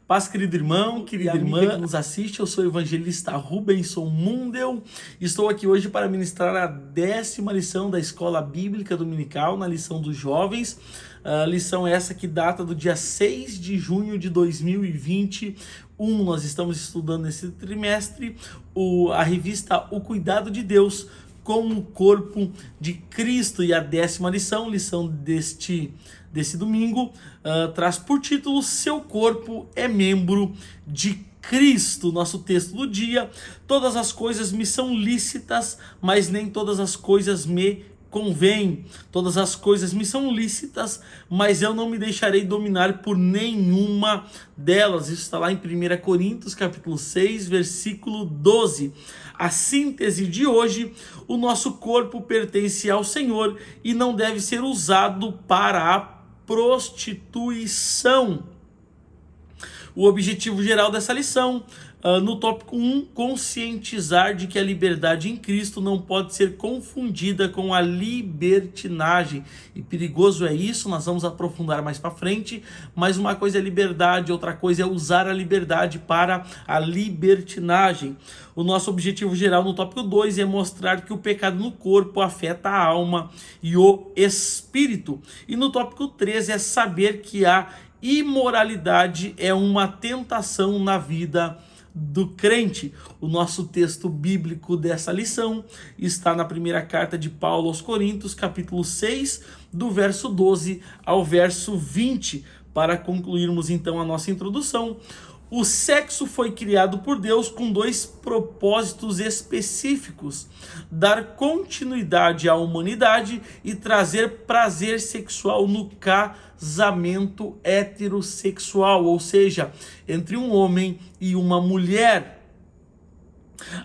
Paz, querido irmão, querida irmã que nos assiste, eu sou o evangelista Rubenson Mundel. Estou aqui hoje para ministrar a 10ª lição da Escola Bíblica Dominical, na lição dos jovens. A lição essa que data do dia 6 de junho de 2021. Nós estamos estudando nesse trimestre a revista O Cuidado de Deus como o corpo de Cristo. E a 10ª lição deste domingo, traz por título: Seu corpo é membro de Cristo. Nosso texto do dia: todas as coisas me são lícitas, mas nem todas as coisas me convém. Todas as coisas me são lícitas, mas eu não me deixarei dominar por nenhuma delas. Isso está lá em 1 Coríntios, capítulo 6, versículo 12. A síntese de hoje: o nosso corpo pertence ao Senhor e não deve ser usado para a prostituição. O objetivo geral dessa lição, no tópico 1, conscientizar de que a liberdade em Cristo não pode ser confundida com a libertinagem. E perigoso é isso, nós vamos aprofundar mais para frente, mas uma coisa é liberdade, outra coisa é usar a liberdade para a libertinagem. O nosso objetivo geral no tópico 2 é mostrar que o pecado no corpo afeta a alma e o espírito. E no tópico 3 é saber que a imoralidade é uma tentação na vida do crente. O nosso texto bíblico dessa lição está na primeira carta de Paulo aos Coríntios, capítulo 6, do verso 12 ao verso 20. Para concluirmos então a nossa introdução, o sexo foi criado por Deus com dois propósitos específicos: dar continuidade à humanidade e trazer prazer sexual no casamento heterossexual, ou seja, entre um homem e uma mulher.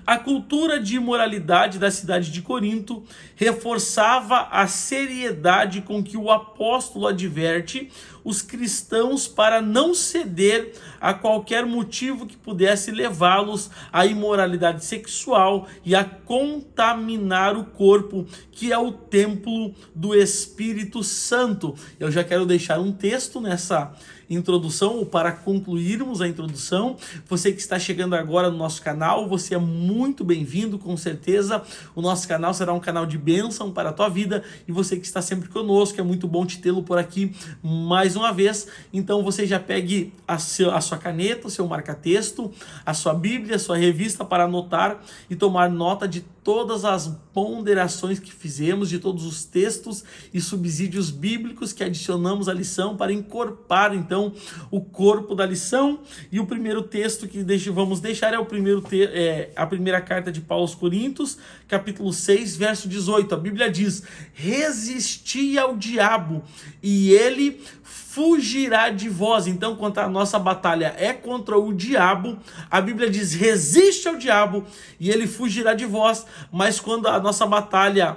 A cultura de imoralidade da cidade de Corinto reforçava a seriedade com que o apóstolo adverte os cristãos para não ceder a qualquer motivo que pudesse levá-los à imoralidade sexual e a contaminar o corpo, que é o templo do Espírito Santo. Eu já quero deixar um texto nessa introdução, ou para concluirmos a introdução. Você que está chegando agora no nosso canal, você é muito bem-vindo, com certeza. O nosso canal será um canal de bênção para a tua vida, e você que está sempre conosco, é muito bom te tê-lo por aqui mais uma vez. Então você já pegue a sua caneta, o seu marca-texto, a sua Bíblia, a sua revista para anotar e tomar nota de todas as ponderações que fizemos, de todos os textos e subsídios bíblicos que adicionamos à lição para encorpar então o corpo da lição. E o primeiro texto que vamos deixar é a primeira carta de Paulo aos Coríntios, capítulo 6, verso 18. A Bíblia diz: resisti ao diabo e ele fugirá de vós. Então, quando a nossa batalha é contra o diabo, a Bíblia diz: resiste ao diabo e ele fugirá de vós. Mas quando a nossa batalha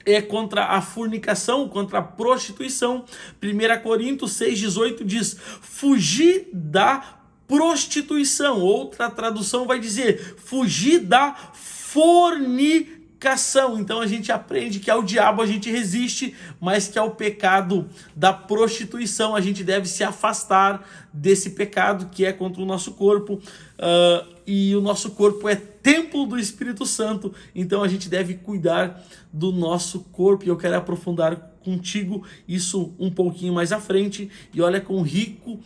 é contra a fornicação, contra a prostituição, 1 Coríntios 6,18 diz: fugir da prostituição. Outra tradução vai dizer: fugir da fornicação. Então a gente aprende que ao diabo a gente resiste, mas que ao pecado da prostituição a gente deve se afastar desse pecado que é contra o nosso corpo. E o nosso corpo é templo do Espírito Santo, então a gente deve cuidar do nosso corpo. E eu quero aprofundar contigo isso um pouquinho mais à frente. E olha quão rico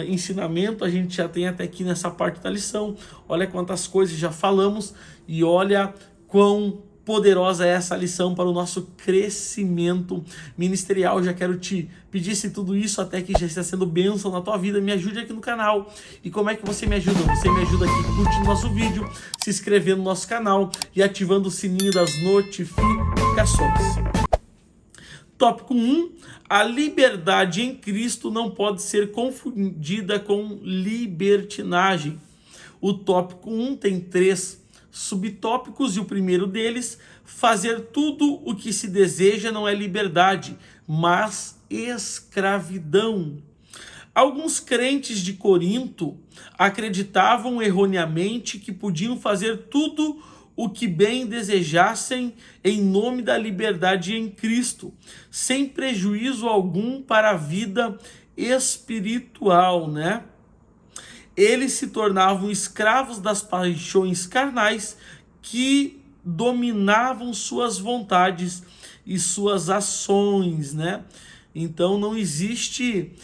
ensinamento a gente já tem até aqui nessa parte da lição. Olha quantas coisas já falamos e olha quão poderosa é essa lição para o nosso crescimento ministerial. Já quero te pedir, se tudo isso até que já está sendo bênção na tua vida, me ajude aqui no canal. E como é que você me ajuda? Você me ajuda aqui curtindo nosso vídeo, se inscrevendo no nosso canal e ativando o sininho das notificações. Tópico 1. A liberdade em Cristo não pode ser confundida com libertinagem. O tópico 1 tem 3 subtópicos, e o primeiro deles: fazer tudo o que se deseja não é liberdade, mas escravidão. Alguns crentes de Corinto acreditavam erroneamente que podiam fazer tudo o que bem desejassem em nome da liberdade em Cristo, sem prejuízo algum para a vida espiritual, né? eles se tornavam escravos das paixões carnais que dominavam suas vontades e suas ações, né? Então não existe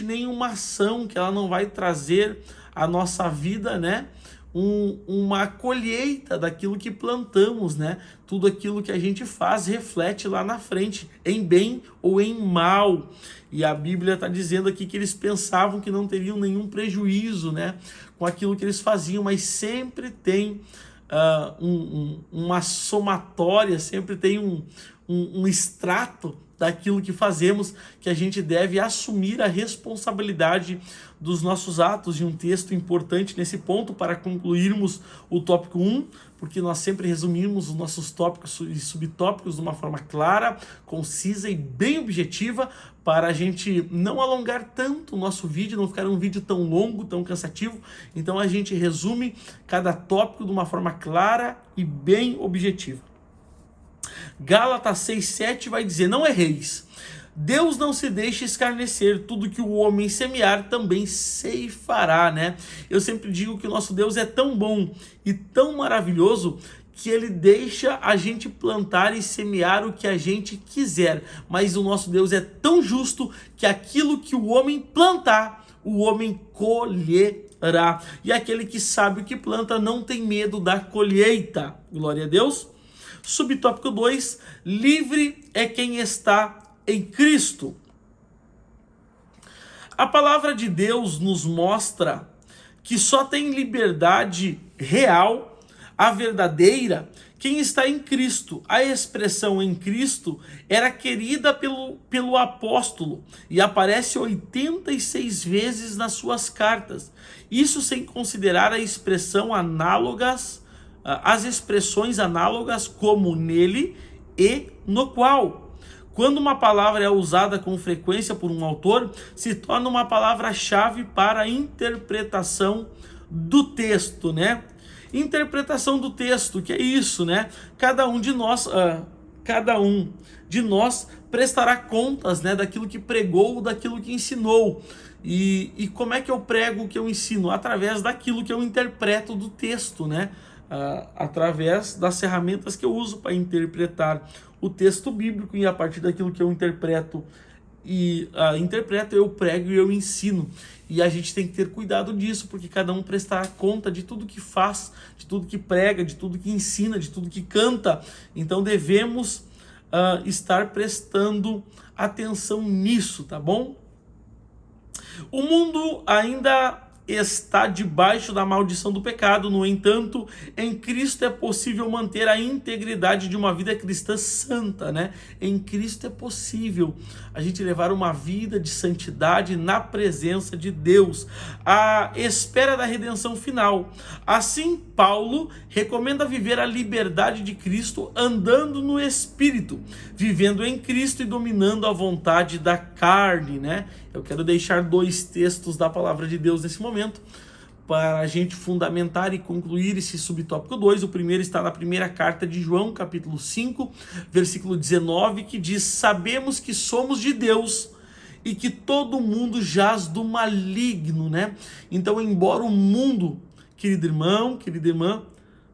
nenhuma ação que ela não vai trazer à nossa vida, né? Uma colheita daquilo que plantamos, né? Tudo aquilo que a gente faz reflete lá na frente, em bem ou em mal. E a Bíblia está dizendo aqui que eles pensavam que não teriam nenhum prejuízo, né, com aquilo que eles faziam, mas sempre tem uma somatória, sempre tem um extrato daquilo que fazemos, que a gente deve assumir a responsabilidade dos nossos atos. E um texto importante nesse ponto para concluirmos o tópico 1, porque nós sempre resumimos os nossos tópicos e subtópicos de uma forma clara, concisa e bem objetiva, para a gente não alongar tanto o nosso vídeo, não ficar um vídeo tão longo, tão cansativo. Então a gente resume cada tópico de uma forma clara e bem objetiva. Gálatas 6:7 vai dizer: não erreis, Deus não se deixa escarnecer, tudo que o homem semear também ceifará, né? Eu sempre digo que o nosso Deus é tão bom e tão maravilhoso que ele deixa a gente plantar e semear o que a gente quiser, mas o nosso Deus é tão justo que aquilo que o homem plantar, o homem colherá. E aquele que sabe o que planta não tem medo da colheita. Glória a Deus. Subtópico 2, livre é quem está em Cristo. A palavra de Deus nos mostra que só tem liberdade real, a verdadeira, quem está em Cristo. A expressão em Cristo era querida pelo apóstolo e aparece 86 vezes nas suas cartas. Isso sem considerar a expressão análogas, as expressões análogas como nele e no qual. Quando uma palavra é usada com frequência por um autor, se torna uma palavra-chave para a interpretação do texto, né? Interpretação do texto, que é isso, né? Cada um de nós prestará contas, né, daquilo que pregou, daquilo que ensinou. E como é que eu prego o que eu ensino? Através daquilo que eu interpreto do texto, né? Através das ferramentas que eu uso para interpretar o texto bíblico, e a partir daquilo que eu interpreto, eu prego e eu ensino. E a gente tem que ter cuidado disso, porque cada um prestará conta de tudo que faz, de tudo que prega, de tudo que ensina, de tudo que canta. Então devemos estar prestando atenção nisso, tá bom? O mundo ainda está debaixo da maldição do pecado. No entanto, em Cristo é possível manter a integridade de uma vida cristã santa, né? Em Cristo é possível a gente levar uma vida de santidade na presença de Deus, à espera da redenção final. Assim, Paulo recomenda viver a liberdade de Cristo andando no Espírito, vivendo em Cristo e dominando a vontade da carne, né? Eu quero deixar 2 textos da palavra de Deus nesse momento, para a gente fundamentar e concluir esse subtópico 2. O primeiro está na primeira carta de João, capítulo 5, versículo 19, que diz: sabemos que somos de Deus e que todo mundo jaz do maligno, né? Então, embora o mundo, querido irmão, querida irmã,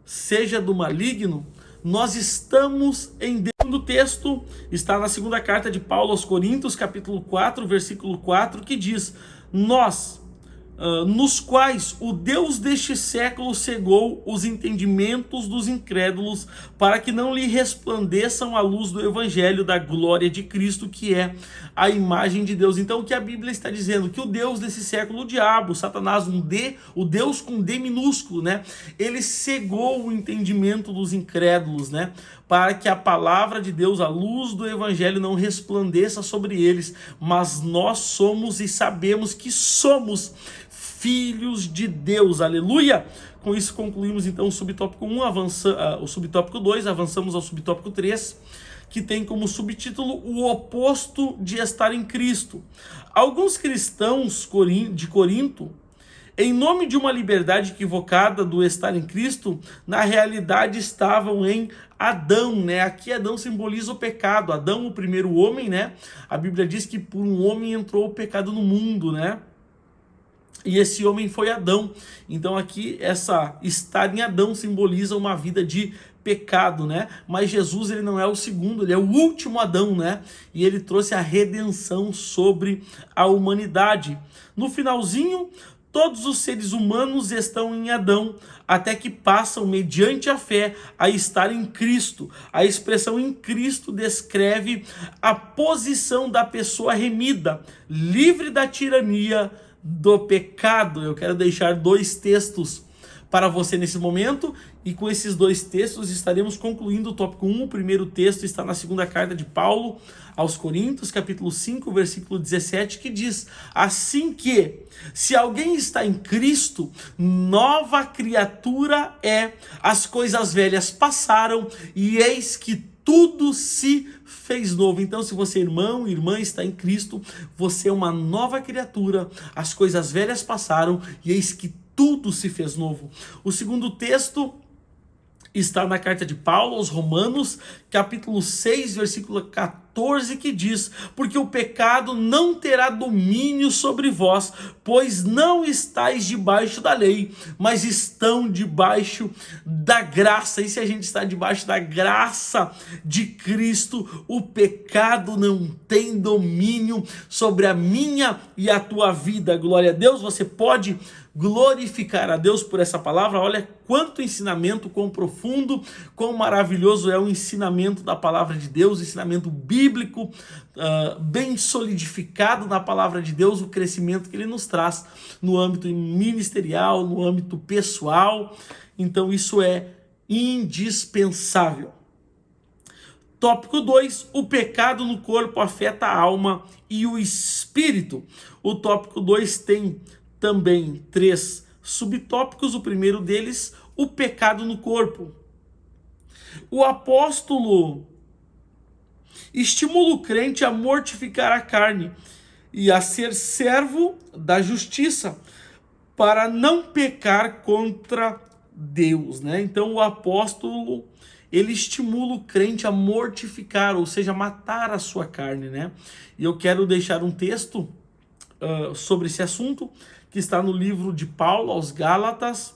seja do maligno, nós estamos em Deus. O texto está na segunda carta de Paulo aos Coríntios, capítulo 4, versículo 4, que diz: nós, nos quais o Deus deste século cegou os entendimentos dos incrédulos, para que não lhe resplandeçam a luz do evangelho da glória de Cristo, que é a imagem de Deus. Então, o que a Bíblia está dizendo? Que o Deus desse século, o diabo, Satanás, o Deus com D minúsculo, né? Ele cegou o entendimento dos incrédulos, né? Para que a palavra de Deus, a luz do evangelho, não resplandeça sobre eles. Mas nós somos e sabemos que somos filhos de Deus, aleluia! Com isso concluímos então o subtópico 1, o subtópico 2, avançamos ao subtópico 3, que tem como subtítulo o oposto de estar em Cristo. Alguns cristãos de Corinto, em nome de uma liberdade equivocada do estar em Cristo, na realidade estavam em Adão, né? Aqui Adão simboliza o pecado. Adão, o primeiro homem, né? A Bíblia diz que por um homem entrou o pecado no mundo, né? E esse homem foi Adão. Então aqui estar em Adão simboliza uma vida de pecado, né? Mas Jesus, ele não é o segundo, ele é o último Adão, né? E ele trouxe a redenção sobre a humanidade. No finalzinho, todos os seres humanos estão em Adão, até que passam, mediante a fé, a estar em Cristo. A expressão em Cristo descreve a posição da pessoa remida, livre da tirania do pecado. Eu quero deixar 2 textos para você nesse momento, e com esses 2 textos estaremos concluindo o tópico 1. O primeiro texto está na segunda carta de Paulo aos Coríntios, capítulo 5, versículo 17, que diz assim que, se alguém está em Cristo, nova criatura é, as coisas velhas passaram, e eis que tudo se fez novo. Então, se você, irmão, irmã, está em Cristo, você é uma nova criatura, as coisas velhas passaram, e eis que tudo se fez novo. O segundo texto está na carta de Paulo aos Romanos, capítulo 6, versículo 14, que diz: porque o pecado não terá domínio sobre vós, pois não estáis debaixo da lei, mas estão debaixo da graça. E se a gente está debaixo da graça de Cristo, o pecado não tem domínio sobre a minha e a tua vida. Glória a Deus. Você pode glorificar a Deus por essa palavra. Olha quanto ensinamento, quão profundo, quão maravilhoso é o ensinamento da palavra de Deus, ensinamento bíblico, bem solidificado na palavra de Deus, o crescimento que ele nos traz no âmbito ministerial, no âmbito pessoal. Então isso é indispensável. Tópico 2, o pecado no corpo afeta a alma e o espírito. O tópico 2 tem também 3 subtópicos. O primeiro deles, o pecado no corpo. O apóstolo estimula o crente a mortificar a carne e a ser servo da justiça, para não pecar contra Deus, né? Então o apóstolo, ele estimula o crente a mortificar, ou seja, matar a sua carne, né? E eu quero deixar um texto sobre esse assunto, que está no livro de Paulo aos Gálatas,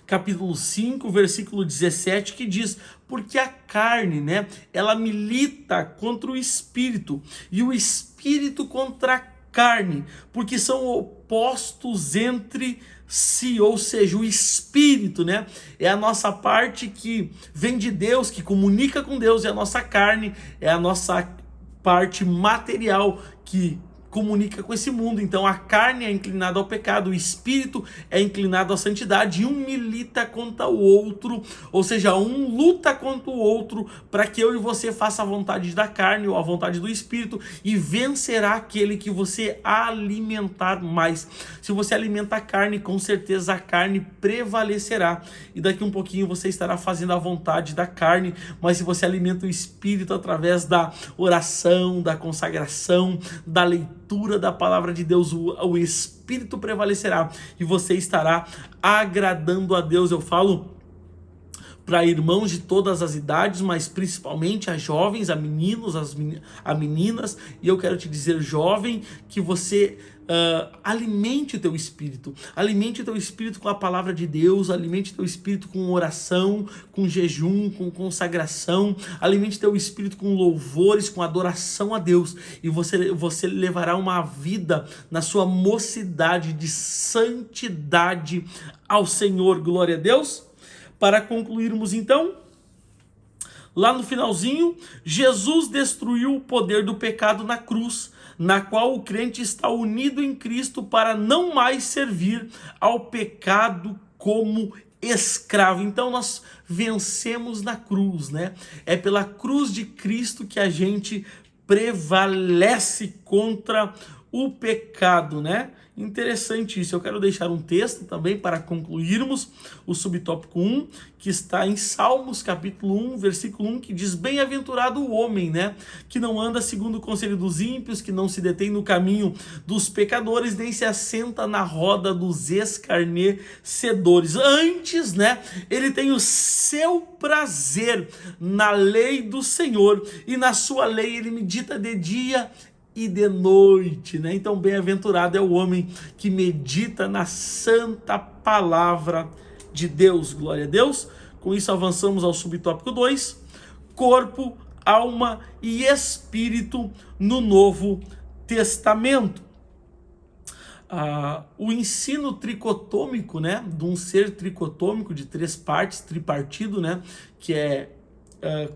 capítulo 5, versículo 17, que diz: porque a carne, né, ela milita contra o espírito, e o espírito contra a carne, porque são opostos entre si. Ou seja, o espírito, né, é a nossa parte que vem de Deus, que comunica com Deus, e a nossa carne é a nossa parte material que comunica com esse mundo. Então a carne é inclinada ao pecado, o espírito é inclinado à santidade, e um milita contra o outro, ou seja, um luta contra o outro, para que eu e você faça a vontade da carne ou a vontade do espírito, e vencerá aquele que você alimentar mais. Se você alimenta a carne, com certeza a carne prevalecerá, e daqui um pouquinho você estará fazendo a vontade da carne. Mas se você alimenta o espírito através da oração, da consagração, da leitura da palavra de Deus, o espírito prevalecerá e você estará agradando a Deus. Eu falo para irmãos de todas as idades, mas principalmente a jovens, a meninos, a meninas, e eu quero te dizer, jovem, que você alimente o teu espírito com a palavra de Deus, alimente o teu espírito com oração, com jejum, com consagração, alimente o teu espírito com louvores, com adoração a Deus, e você levará uma vida na sua mocidade de santidade ao Senhor. Glória a Deus. Para concluirmos então, lá no finalzinho, Jesus destruiu o poder do pecado na cruz, na qual o crente está unido em Cristo para não mais servir ao pecado como escravo. Então nós vencemos na cruz, né? É pela cruz de Cristo que a gente prevalece contra o pecado, né? Interessante isso. Eu quero deixar um texto também para concluirmos o subtópico 1, que está em Salmos, capítulo 1, versículo 1, que diz: bem-aventurado o homem, né, que não anda segundo o conselho dos ímpios, que não se detém no caminho dos pecadores, nem se assenta na roda dos escarnecedores. Antes, né, ele tem o seu prazer na lei do Senhor, e na sua lei ele medita de dia e de noite, né? Então, bem-aventurado é o homem que medita na santa palavra de Deus. Glória a Deus. Com isso, avançamos ao subtópico 2, corpo, alma e espírito no Novo Testamento. O ensino tricotômico, né, de um ser tricotômico de 3 partes, tripartido, né, que é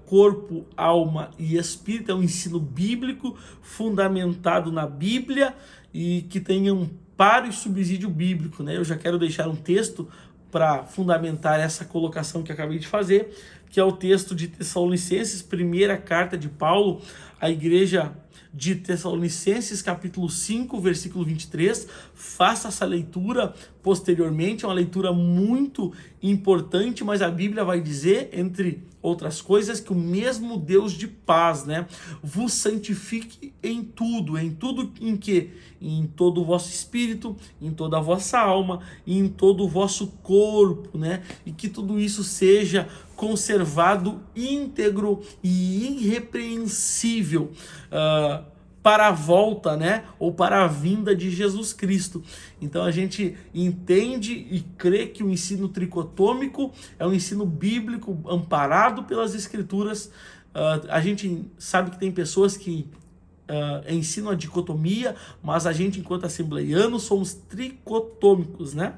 corpo, alma e espírito, é um ensino bíblico fundamentado na Bíblia e que tem amparo e subsídio bíblico, né? Eu já quero deixar um texto para fundamentar essa colocação que acabei de fazer, que é o texto de Tessalonicenses, primeira carta de Paulo à igreja de Tessalonicenses, capítulo 5, versículo 23. Faça essa leitura posteriormente, é uma leitura muito importante, mas a Bíblia vai dizer, entre outras coisas, que o mesmo Deus de paz, né, vos santifique em tudo em que? Em todo o vosso espírito, em toda a vossa alma e em todo o vosso corpo, né, e que tudo isso seja conservado íntegro e irrepreensível para a volta, né, ou para a vinda de Jesus Cristo. Então a gente entende e crê que o ensino tricotômico é um ensino bíblico amparado pelas Escrituras. A gente sabe que tem pessoas que ensinam a dicotomia, mas a gente, enquanto assembleianos, somos tricotômicos, né?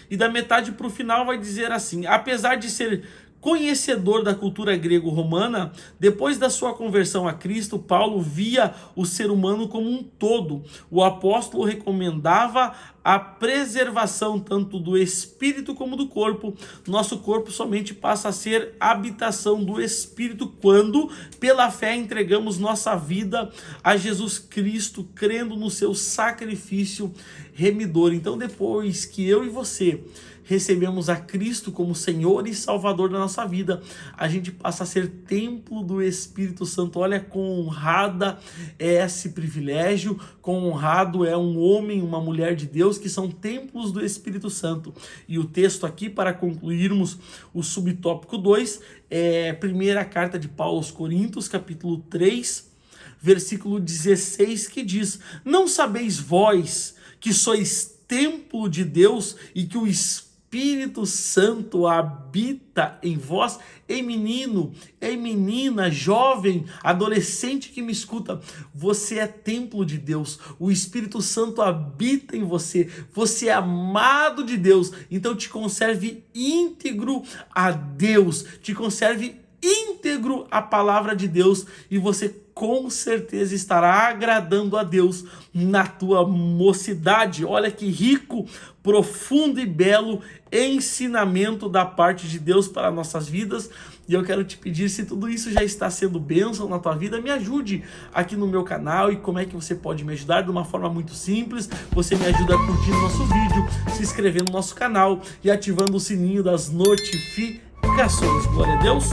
E da metade para o final vai dizer assim: apesar de ser conhecedor da cultura grego-romana, depois da sua conversão a Cristo, Paulo via o ser humano como um todo. O apóstolo recomendava a preservação tanto do espírito como do corpo. Nosso corpo somente passa a ser habitação do espírito quando, pela fé, entregamos nossa vida a Jesus Cristo, crendo no seu sacrifício remidor. Então, depois que eu e você recebemos a Cristo como Senhor e Salvador da nossa vida, a gente passa a ser templo do Espírito Santo. Olha quão honrada é esse privilégio, quão honrado é um homem, uma mulher de Deus que são templos do Espírito Santo. E o texto aqui, para concluirmos o subtópico 2, é a primeira carta de Paulo aos Coríntios, capítulo 3, versículo 16, que diz: não sabeis vós que sois templo de Deus e que o Espírito Santo habita em vós? Ei menino, ei menina, jovem, adolescente que me escuta, você é templo de Deus, o Espírito Santo habita em você, você é amado de Deus, então te conserve íntegro a Deus, te conserve íntegro a palavra de Deus e você com certeza estará agradando a Deus na tua mocidade. Olha que rico, profundo e belo ensinamento da parte de Deus para nossas vidas. E eu quero te pedir, se tudo isso já está sendo bênção na tua vida, me ajude aqui no meu canal. E como é que você pode me ajudar? De uma forma muito simples. Você me ajuda curtindo nosso vídeo, se inscrevendo no nosso canal e ativando o sininho das notificações. Glória a Deus.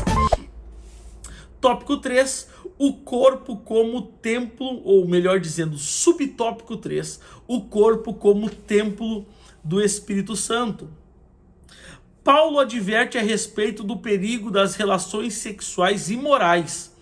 Tópico 3, o corpo como templo, ou melhor dizendo, subtópico 3, o corpo como templo do Espírito Santo. Paulo adverte a respeito do perigo das relações sexuais imorais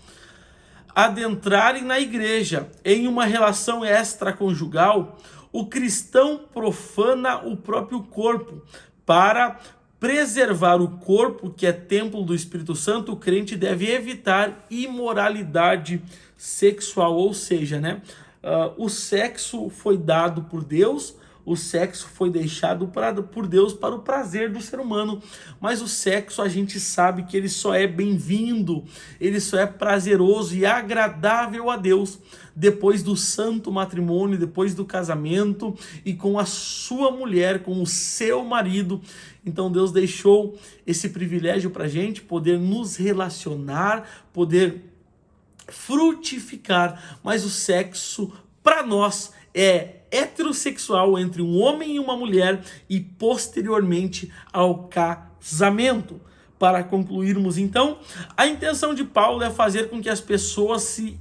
adentrarem na igreja. Em uma relação extraconjugal, o cristão profana o próprio corpo. Para preservar o corpo, que é templo do Espírito Santo, o crente deve evitar imoralidade sexual, ou seja, né, o sexo foi dado por Deus, o sexo foi deixado por Deus para o prazer do ser humano, mas o sexo a gente sabe que ele só é bem-vindo, ele só é prazeroso e agradável a Deus depois do santo matrimônio, depois do casamento e com a sua mulher, com o seu marido. Então Deus deixou esse privilégio para a gente poder nos relacionar, poder frutificar, mas o sexo para nós é heterossexual entre um homem e uma mulher e posteriormente ao casamento. Para concluirmos então, a intenção de Paulo é fazer com que as pessoas se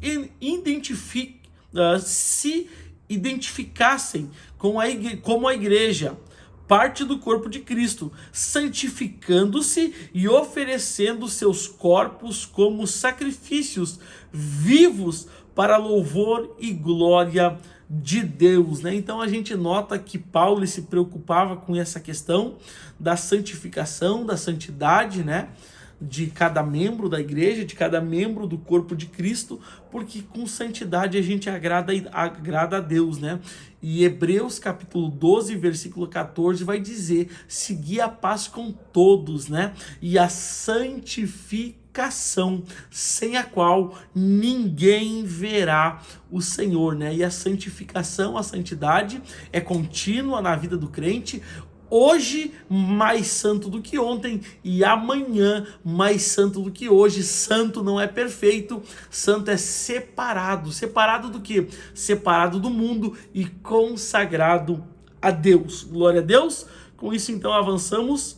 identificassem como a igreja, parte do corpo de Cristo, santificando-se e oferecendo seus corpos como sacrifícios vivos para louvor e glória de Deus, né? Então a gente nota que Paulo se preocupava com essa questão da santificação, da santidade, né? De cada membro da igreja, de cada membro do corpo de Cristo, porque com santidade a gente agrada a Deus, né? E Hebreus capítulo 12, versículo 14 vai dizer: segui a paz com todos, né? E a santificação, sem a qual ninguém verá o Senhor, né? E a santificação, a santidade é contínua na vida do crente. Hoje mais santo do que ontem e amanhã mais santo do que hoje. Santo não é perfeito, santo é separado. Separado do quê? Separado do mundo e consagrado a Deus. Glória a Deus. Com isso então avançamos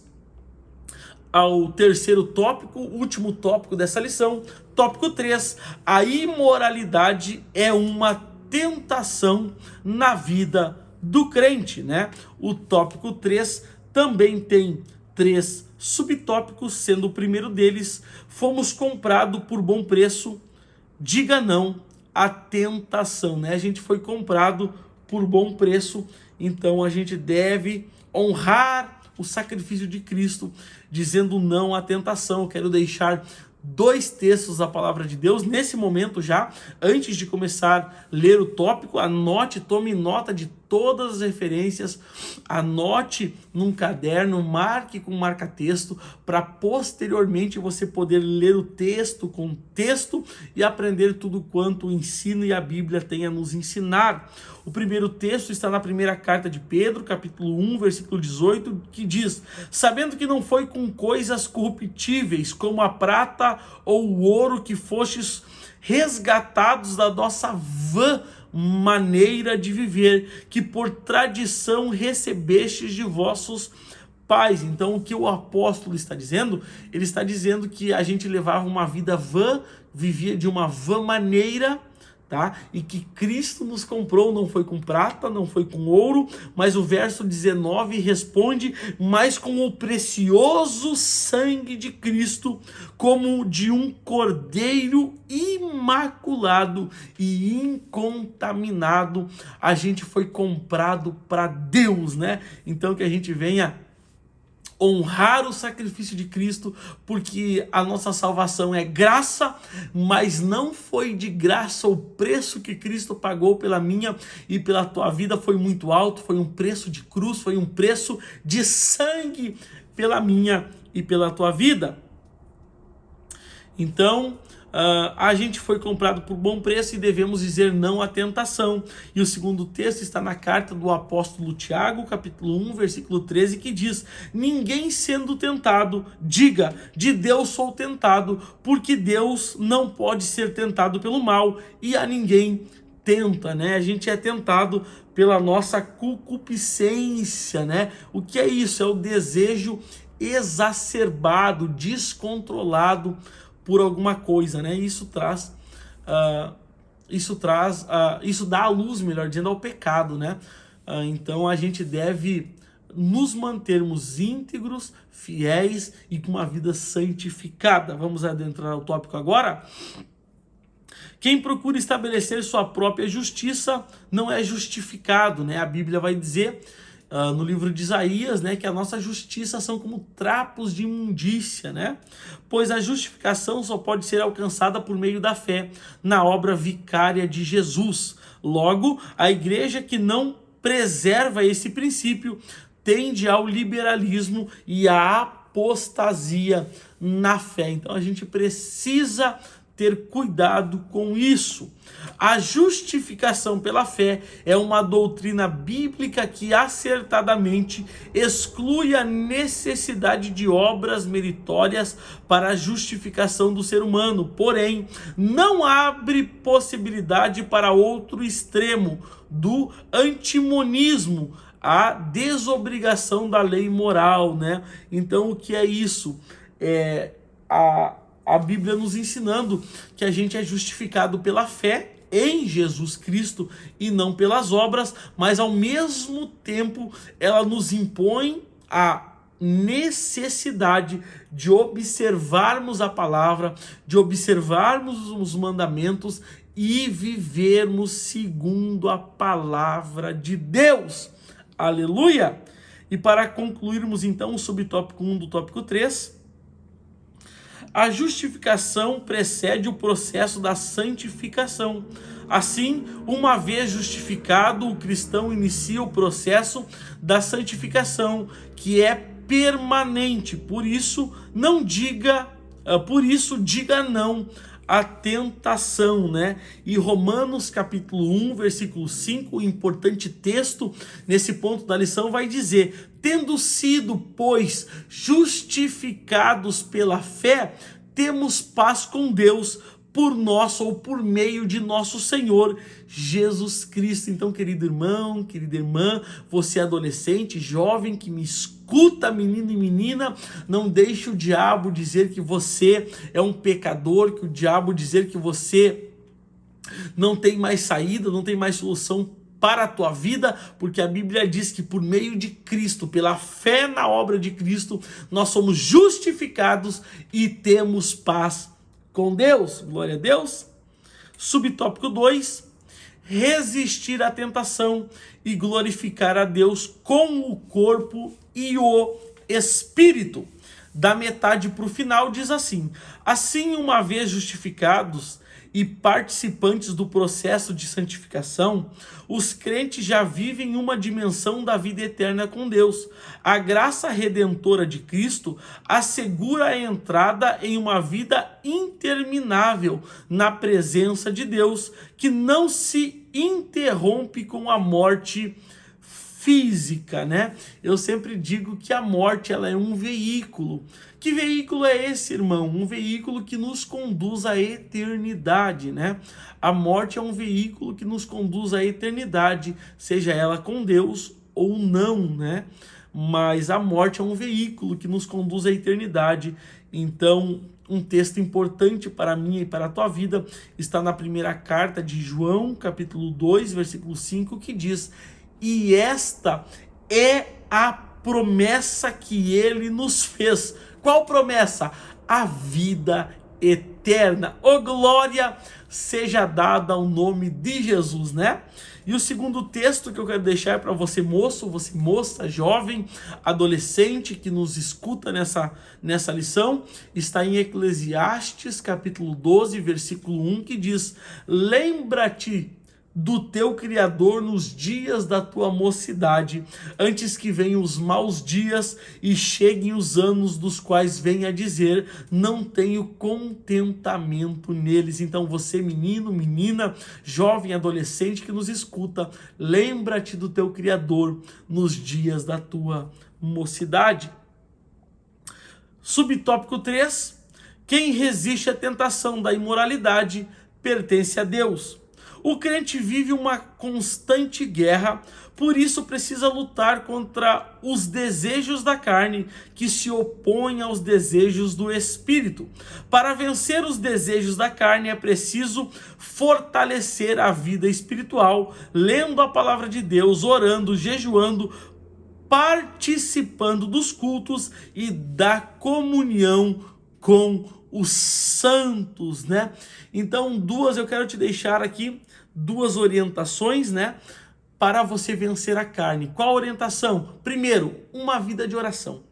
ao terceiro tópico, último tópico dessa lição. Tópico 3, a imoralidade é uma tentação na vida do crente, né? O tópico 3 também tem 3 subtópicos, sendo o primeiro deles: fomos comprados por bom preço, diga não à tentação, né? A gente foi comprado por bom preço, então a gente deve honrar o sacrifício de Cristo, dizendo não à tentação. Eu quero deixar 2 textos da palavra de Deus nesse momento já, antes de começar a ler o tópico. Anote, tome nota de todas as referências, anote num caderno, marque com marca-texto, para posteriormente você poder ler o texto com texto e aprender tudo quanto o ensino e a Bíblia tem a nos ensinar. O primeiro texto está na primeira carta de Pedro, capítulo 1, versículo 18, que diz: sabendo que não foi com coisas corruptíveis, como a prata ou o ouro, que fostes resgatados da nossa vã maneira de viver, que por tradição recebestes de vossos pais. Então, o que o apóstolo está dizendo? Ele está dizendo que a gente levava uma vida vã, vivia de uma vã maneira, tá? E que Cristo nos comprou, não foi com prata, não foi com ouro, mas o verso 19 responde: mas com o precioso sangue de Cristo, como de um cordeiro imaculado e incontaminado. A gente foi comprado para Deus, né? Então que a gente venha honrar o sacrifício de Cristo, porque a nossa salvação é graça, mas não foi de graça. O preço que Cristo pagou pela minha e pela tua vida foi muito alto, foi um preço de cruz, foi um preço de sangue pela minha e pela tua vida. Então, a gente foi comprado por bom preço e devemos dizer não à tentação. E o segundo texto está na carta do apóstolo Tiago, capítulo 1, versículo 13, que diz: ninguém sendo tentado, diga, de Deus sou tentado, porque Deus não pode ser tentado pelo mal, e a ninguém tenta, né? A gente é tentado pela nossa concupiscência, né? O que é isso? É o desejo exacerbado, descontrolado por alguma coisa, né? Isso dá a luz, melhor dizendo, ao pecado, né? Então a gente deve nos mantermos íntegros, fiéis e com uma vida santificada. Vamos adentrar ao tópico agora? Quem procura estabelecer sua própria justiça não é justificado, né? A Bíblia vai dizer no livro de Isaías, né, que a nossa justiça são como trapos de imundícia, né? Pois a justificação só pode ser alcançada por meio da fé na obra vicária de Jesus. Logo, a igreja que não preserva esse princípio tende ao liberalismo e à apostasia na fé. Então a gente precisa ter cuidado com isso. A justificação pela fé é uma doutrina bíblica que acertadamente exclui a necessidade de obras meritórias para a justificação do ser humano, porém não abre possibilidade para outro extremo do antimonismo, a desobrigação da lei moral, né? Então o que é isso? A Bíblia nos ensinando que a gente é justificado pela fé em Jesus Cristo e não pelas obras, mas ao mesmo tempo ela nos impõe a necessidade de observarmos a palavra, de observarmos os mandamentos e vivermos segundo a palavra de Deus. Aleluia! E para concluirmos então o subtópico 1 do tópico 3, a justificação precede o processo da santificação. Assim, uma vez justificado, o cristão inicia o processo da santificação, que é permanente. Por isso, diga não à tentação, né? E Romanos capítulo 1, versículo 5, o importante texto nesse ponto da lição vai dizer: tendo sido, pois, justificados pela fé, temos paz com Deus por nosso ou por meio de nosso Senhor Jesus Cristo. Então, querido irmão, querida irmã, você adolescente, jovem que me escuta, menino e menina, não deixe o diabo dizer que você é um pecador, que o diabo dizer que você não tem mais saída, não tem mais solução para a tua vida, porque a Bíblia diz que por meio de Cristo, pela fé na obra de Cristo, nós somos justificados e temos paz com Deus. Glória a Deus. Subtópico 2, resistir à tentação e glorificar a Deus com o corpo e o espírito. Da metade para o final diz assim: assim, uma vez justificados e participantes do processo de santificação, os crentes já vivem uma dimensão da vida eterna com Deus. A graça redentora de Cristo assegura a entrada em uma vida interminável na presença de Deus, que não se interrompe com a morte física, né? Eu sempre digo que a morte, ela é um veículo. Que veículo é esse, irmão? Um veículo que nos conduz à eternidade, né? A morte é um veículo que nos conduz à eternidade, seja ela com Deus ou não, né? Mas a morte é um veículo que nos conduz à eternidade. Então, um texto importante para mim e para a tua vida está na primeira carta de João, capítulo 2, versículo 5, que diz: e esta é a promessa que ele nos fez. Qual promessa? A vida eterna. Oh, glória seja dada ao nome de Jesus, né? E o segundo texto que eu quero deixar para você, moço, você moça, jovem, adolescente que nos escuta nessa lição, está em Eclesiastes, capítulo 12, versículo 1, que diz: lembra-te do teu Criador nos dias da tua mocidade, antes que venham os maus dias e cheguem os anos dos quais venha dizer, não tenho contentamento neles. Então você, menino, menina, jovem, adolescente que nos escuta, lembra-te do teu Criador nos dias da tua mocidade. Subtópico 3, quem resiste à tentação da imoralidade pertence a Deus. O crente vive uma constante guerra, por isso precisa lutar contra os desejos da carne, que se opõem aos desejos do espírito. Para vencer os desejos da carne é preciso fortalecer a vida espiritual, lendo a palavra de Deus, orando, jejuando, participando dos cultos e da comunhão com os santos, né? Então, eu quero te deixar aqui duas orientações, né, para você vencer a carne. Qual orientação? Primeiro, uma vida de oração.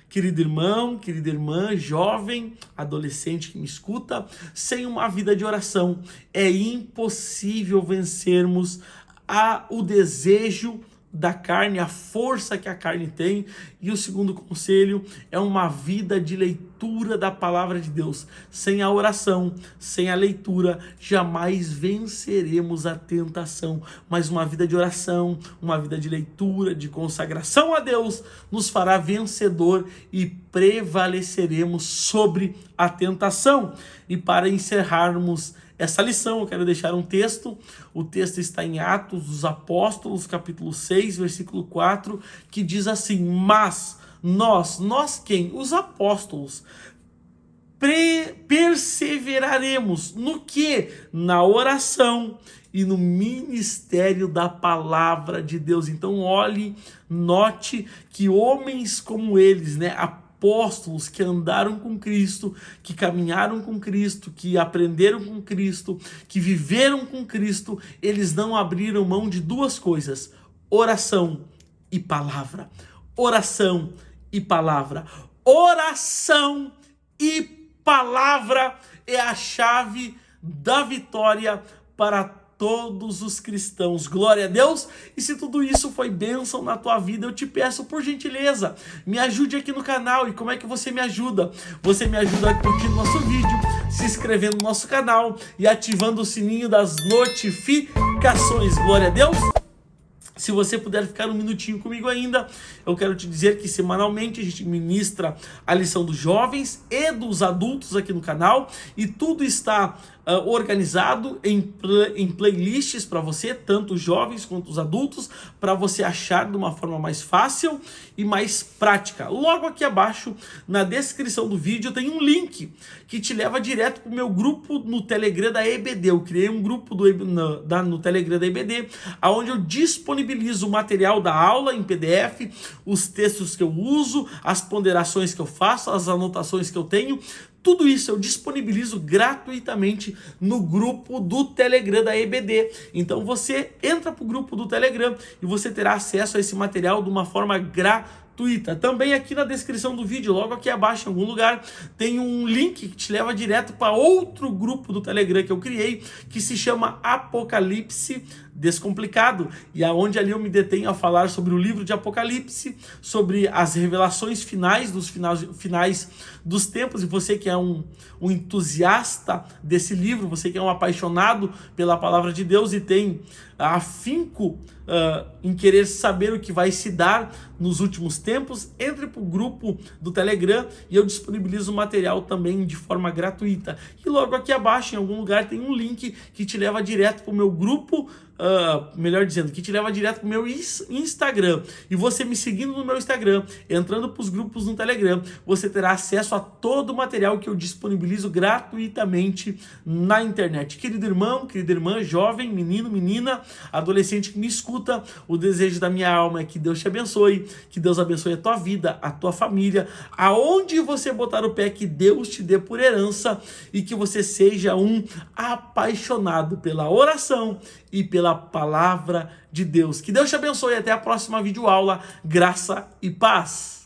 Querido irmão, querida irmã, jovem, adolescente que me escuta, sem uma vida de oração é impossível vencermos o desejo da carne, a força que a carne tem. E o segundo conselho é uma vida de leitura da palavra de Deus. Sem a oração, sem a leitura, jamais venceremos a tentação. Mas uma vida de oração, uma vida de leitura, de consagração a Deus, nos fará vencedor e prevaleceremos sobre a tentação. E para encerrarmos essa lição, eu quero deixar um texto. O texto está em Atos dos Apóstolos, capítulo 6, versículo 4, que diz assim: mas nós quem? Os apóstolos, perseveraremos no que? Na oração e no ministério da palavra de Deus. Então note que homens como eles, né, apóstolos que andaram com Cristo, que caminharam com Cristo, que aprenderam com Cristo, que viveram com Cristo, eles não abriram mão de duas coisas: oração e palavra. Oração e palavra. Oração e palavra é a chave da vitória para todos os cristãos. Glória a Deus. E se tudo isso foi bênção na tua vida, eu te peço, por gentileza, me ajude aqui no canal. E como é que você me ajuda? Você me ajuda curtindo nosso vídeo, se inscrevendo no nosso canal e ativando o sininho das notificações. Glória a Deus. Se você puder ficar um minutinho comigo ainda, eu quero te dizer que semanalmente a gente ministra a lição dos jovens e dos adultos aqui no canal, e tudo está organizado em playlists para você, tanto os jovens quanto os adultos, para você achar de uma forma mais fácil e mais prática. Logo aqui abaixo, na descrição do vídeo, tem um link que te leva direto para o meu grupo no Telegram da EBD. Eu criei um grupo no Telegram da EBD, onde eu disponibilizo o material da aula em PDF, os textos que eu uso, as ponderações que eu faço, as anotações que eu tenho. Tudo isso eu disponibilizo gratuitamente no grupo do Telegram da EBD. Então você entra para o grupo do Telegram e você terá acesso a esse material de uma forma gratuita. Também aqui na descrição do vídeo, logo aqui abaixo em algum lugar, tem um link que te leva direto para outro grupo do Telegram que eu criei, que se chama Apocalipse Descomplicado, e aonde ali eu me detenho a falar sobre o livro de Apocalipse, sobre as revelações finais dos tempos. E você que é um entusiasta desse livro, você que é um apaixonado pela palavra de Deus e tem afinco em querer saber o que vai se dar nos últimos tempos, entre para o grupo do Telegram e eu disponibilizo o material também de forma gratuita. E logo aqui abaixo, em algum lugar, tem um link que te leva direto para o meu grupo, melhor dizendo, que te leva direto para o meu Instagram. E você me seguindo no meu Instagram, entrando para os grupos no Telegram, você terá acesso a todo o material que eu disponibilizo gratuitamente na internet. Querido irmão, querida irmã, jovem, menino, menina, adolescente que me escuta, o desejo da minha alma é que Deus te abençoe, que Deus abençoe a tua vida, a tua família, aonde você botar o pé, que Deus te dê por herança, e que você seja um apaixonado pela oração e pela palavra de Deus. Que Deus te abençoe, até a próxima videoaula. Graça e paz.